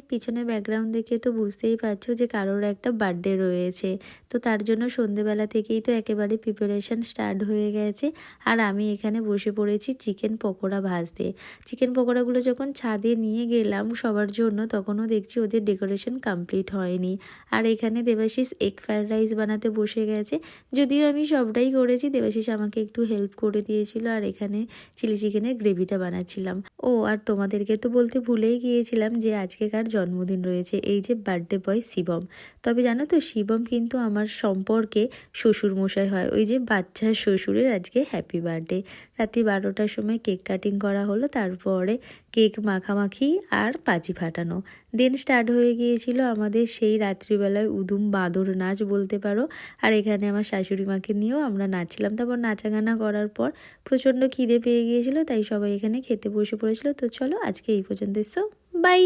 পিছনের ব্যাকগ্রাউন্ড দেখে তো বুঝতেই পারছো যে কারোর একটা বার্থডে রয়েছে। তো তার জন্য সন্ধেবেলা থেকেই তো একেবারে প্রিপারেশন স্টার্ট হয়ে গেছে। আর আমি এখানে বসে পড়েছি চিকেন পকোড়া ভাজতে। চিকেন পকোড়াগুলো যখন ছাদে নিয়ে গেলাম সবার জন্য, তখনও দেখছি ওদের ডেকোরেশন কমপ্লিট হয়নি। আর এখানে দেবাশিস এগ ফ্রাইড রাইস বানাতে বসে গেছে। যদিও আমি সবটাই করেছি, দেবাশিস আমাকে একটু হেল্প করে দিয়েছিল। আর এখানে চিলি চিকেনের গ্রেভিটা বানাচ্ছিলাম। ও আর তোমাদেরকে তো বলতে ভুলেই গিয়েছিলাম যে আজকে কার জন্মদিন রয়েছে, এই যে বার্থডে বয় শিবম। তবে জানো তো, শিবম কিন্তু আমার সম্পর্কে শ্বশুর মশাই হয়। ওই যে বাচ্চার শ্বশুরের আজকে হ্যাপি বার্থডে। রাত্রি 12টার সময় কেক কাটিং করা হলো, তারপরে কেক মাখামাখি আর পাজি ফাটানো। দেন স্টার্ট হয়ে গিয়েছিল আমাদের সেই রাত্রিবেলায় উদুম বাঁদর নাচ বলতে পারো। আর এখানে আমার শাশুড়ি মাকে নিয়েও আমরা নাচছিলাম। তারপর নাচাগানা করার পর প্রচণ্ড খিদে পেয়ে গিয়েছিল, তাই সবাই এখানে খেতে বসে পড়েছিল। তো চলো আজকে এই পর্যন্ত, সো বাই।